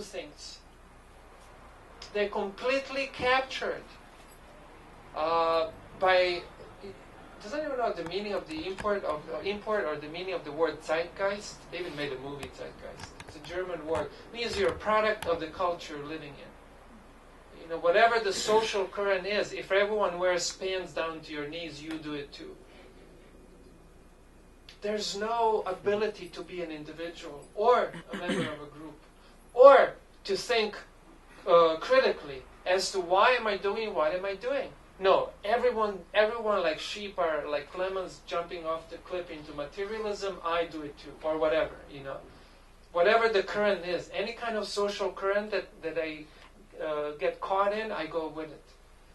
things. They're completely captured by. Does anyone know the meaning of the import or the meaning of the word zeitgeist? They even made a movie, Zeitgeist. It's a German word. It means you're a product of the culture you're living in. You know, whatever the social current is, if everyone wears pants down to your knees, you do it too. There's no ability to be an individual or a member of a group or to think critically as to why am I doing what am I doing. No, everyone like sheep are like lemons jumping off the cliff into materialism. I do it too, or whatever, you know. Whatever the current is, any kind of social current that I get caught in, I go with it.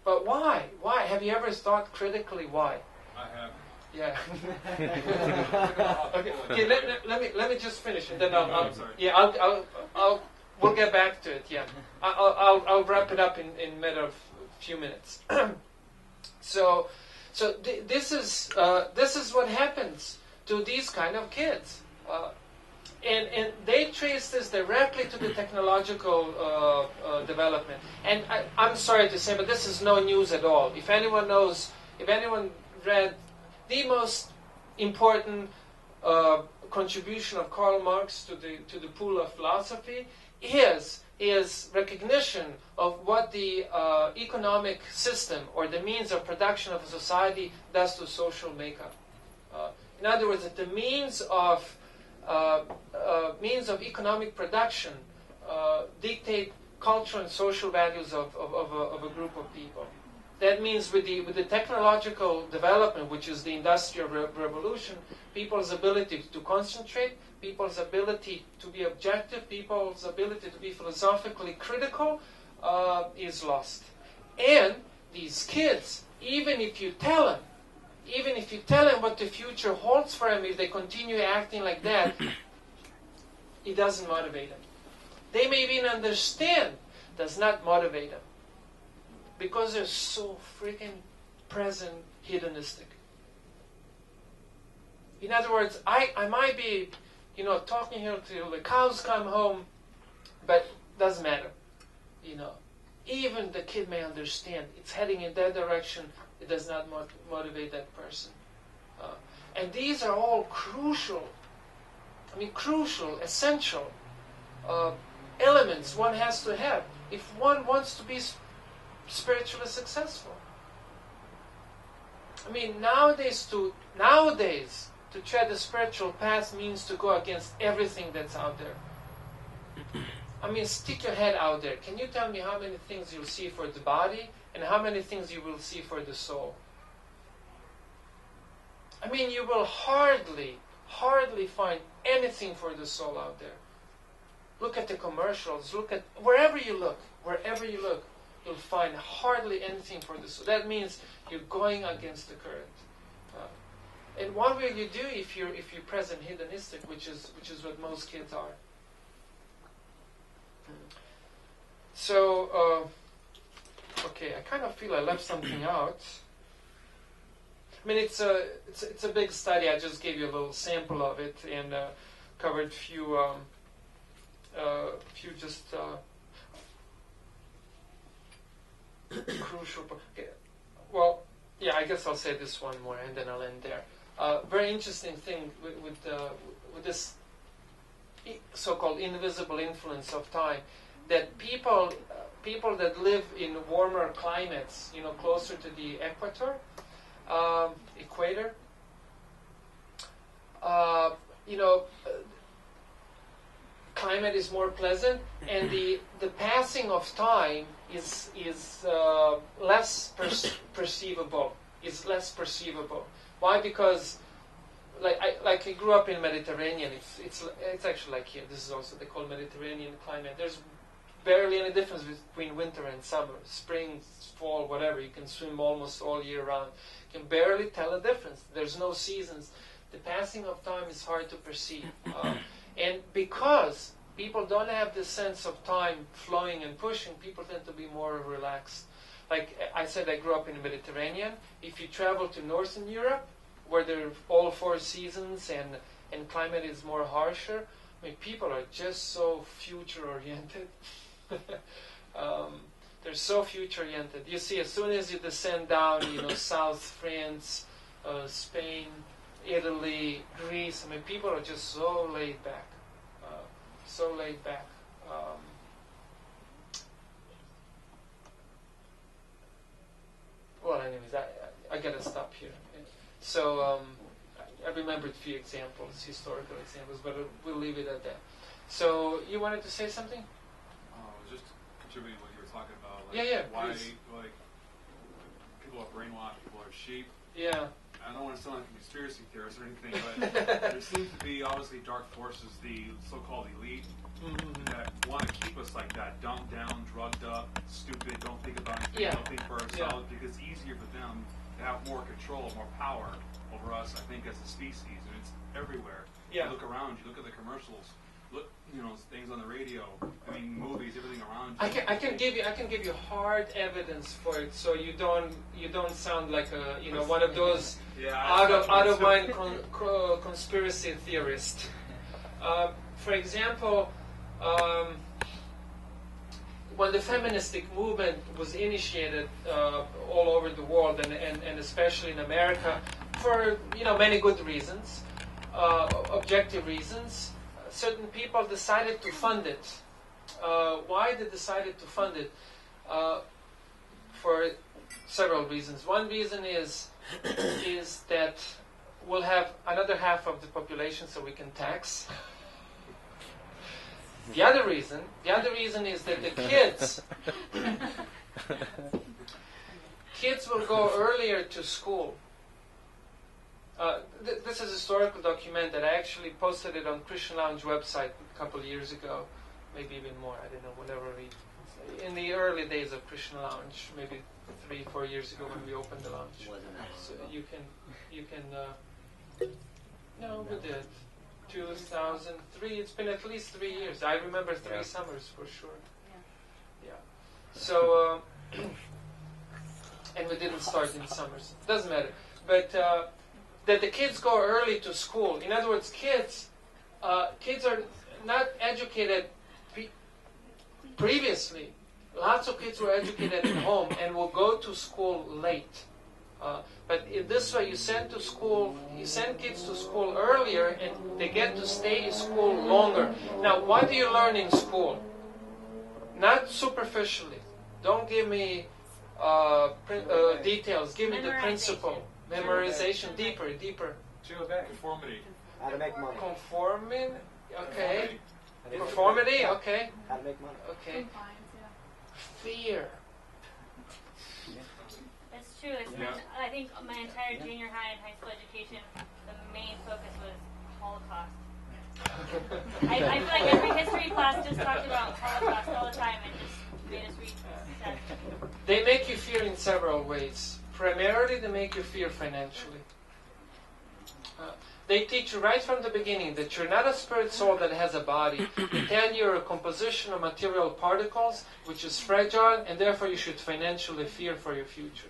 But why? Why? Have you ever thought critically why? I have. Yeah. Okay. Let me just finish, and then we'll get back to it. Yeah. I'll wrap it up in a matter of few minutes. So this is what happens to these kind of kids, and they trace this directly to the technological development. And I'm sorry to say, but this is no news at all. If anyone read the most important contribution of Karl Marx to the pool of philosophy is recognition of what the economic system or the means of production of a society does to social makeup. In other words, that the means of economic production dictate cultural and social values of a group of people. That means with the technological development, which is the Industrial Revolution, people's ability to concentrate, people's ability to be objective, people's ability to be philosophically critical is lost. And these kids, even if you tell them what the future holds for them, if they continue acting like that, it doesn't motivate them. They may even understand, does not motivate them. Because they're so freaking present hedonistic. In other words, I might be, talking here till the cows come home, but doesn't matter. Even the kid may understand it's heading in that direction. It does not motivate that person. And these are all crucial, essential elements one has to have if one wants to be spiritually successful. Nowadays to tread the spiritual path means to go against everything that's out there. Stick your head out there. Can you tell me how many things you'll see for the body and how many things you will see for the soul? You will hardly find anything for the soul out there. Look at the commercials. Look at wherever you look, you'll find hardly anything for the soul. That means you're going against the current. And what will you do if you're present hedonistic, which is what most kids are? So, okay, I kind of feel I left something out. It's a big study. I just gave you a little sample of it and covered few just crucial. Okay. Well, yeah, I guess I'll say this one more and then I'll end there. Very interesting thing with this so-called invisible influence of time, that people that live in warmer climates, closer to the equator, climate is more pleasant, and the passing of time is less perceivable. Is less perceivable. Why? Because I grew up in Mediterranean. It's actually like here. This is also they call Mediterranean climate. There's barely any difference between winter and summer, spring, fall, whatever. You can swim almost all year round. You can barely tell a difference. There's no seasons. The passing of time is hard to perceive. And because people don't have this sense of time flowing and pushing, people tend to be more relaxed. Like I said, I grew up in the Mediterranean. If you travel to Northern Europe, where there are all four seasons and climate is more harsher, I mean, people are just so future-oriented. They're so future-oriented. You see, as soon as you descend down, South France, Spain, Italy, Greece, I mean, people are just so laid back. So laid back. Well, anyways, I gotta stop here. So, I remembered a few examples, historical examples, but we'll leave it at that. So, you wanted to say something? Just contributing what you were talking about. Why, please. People are brainwashed, people are sheep. Yeah. I don't want to sound like a conspiracy theorist or anything, but there seems to be obviously dark forces, the so-called elite, that want to keep us like that, dumbed down, drugged up, stupid, don't think about anything, don't think for ourselves, because it's easier for them to have more control, more power over us, I think, as a species, and it's everywhere. Yeah. You look around, you look at the commercials, look, things on the radio, I mean, movies, everything around you. I can give you hard evidence for it, so you don't sound like one of those out of mind conspiracy theorist. For example, when the feministic movement was initiated all over the world and especially in America, for many good reasons, objective reasons, certain people decided to fund it. Why they decided to fund it? For several reasons. One reason is that we'll have another half of the population, so we can tax. The other reason is that the kids will go earlier to school. This is a historical document that I actually posted it on Christian Lounge website a couple of years ago, maybe even more. I don't know, whenever in the early days of Christian Lounge, maybe 3-4 years ago when we opened the lounge. So you can. No, we did. 2003. It's been at least 3 years. I remember 3 summers for sure. Yeah. So, and we didn't start in summers. Doesn't matter. But that the kids go early to school. In other words, kids are not educated previously. Lots of kids were educated at home and will go to school late. But in this way, you send kids to school earlier, and they get to stay in school longer. Now, what do you learn in school? Not superficially. Don't give me details. Give me the principle. Memorization, deeper. Conformity. How to make money. Conforming, okay. Conformity, okay. How to make money. Okay. Fear. It's true. I think my entire junior high and high school education, the main focus was Holocaust. I feel like every history class just talked about Holocaust all the time and just made us read stuff. They make you fear in several ways. Primarily, they make you fear financially. They teach you right from the beginning that you're not a spirit soul that has a body. They tell you you're a composition of material particles, which is fragile, and therefore you should financially fear for your future.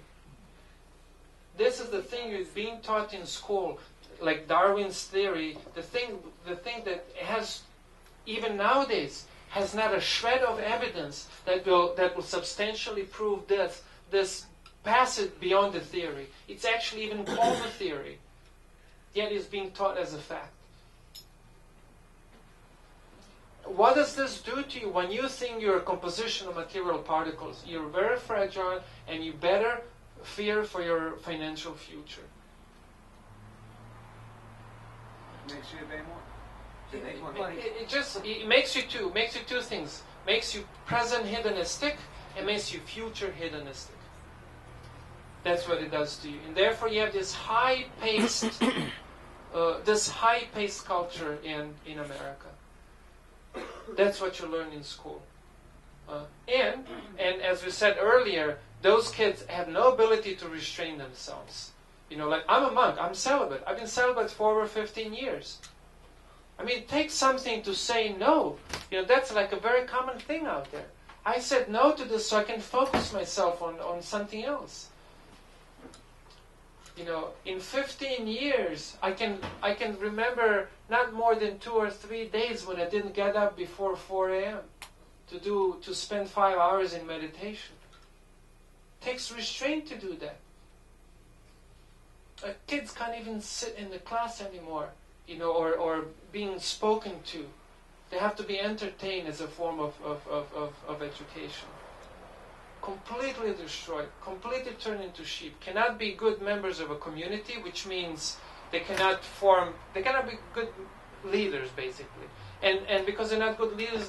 This is the thing you're being taught in school, like Darwin's theory. The thing that has, even nowadays, has not a shred of evidence that will substantially prove this passes beyond the theory. It's actually even called a theory, yet is being taught as a fact. What does this do to you when you think you're a composition of material particles? You're very fragile, and you better fear for your financial future. Makes you pay more. It makes you two things. Makes you present hedonistic and makes you future hedonistic. That's what it does to you, and therefore you have this high-paced, culture in America. That's what you learn in school, and as we said earlier, those kids have no ability to restrain themselves. Like I'm a monk, I'm celibate. I've been celibate for over 15 years. I mean, it takes something to say no. That's like a very common thing out there. I said no to this so I can focus myself on something else. in 15 years, I can remember not more than 2 or 3 days when I didn't get up before 4 a.m. to spend 5 hours in meditation. It takes restraint to do that. Kids can't even sit in the class anymore, or being spoken to. They have to be entertained as a form of education. Completely destroyed, completely turned into sheep. Cannot be good members of a community, which means they cannot be good leaders, basically. And because they're not good leaders,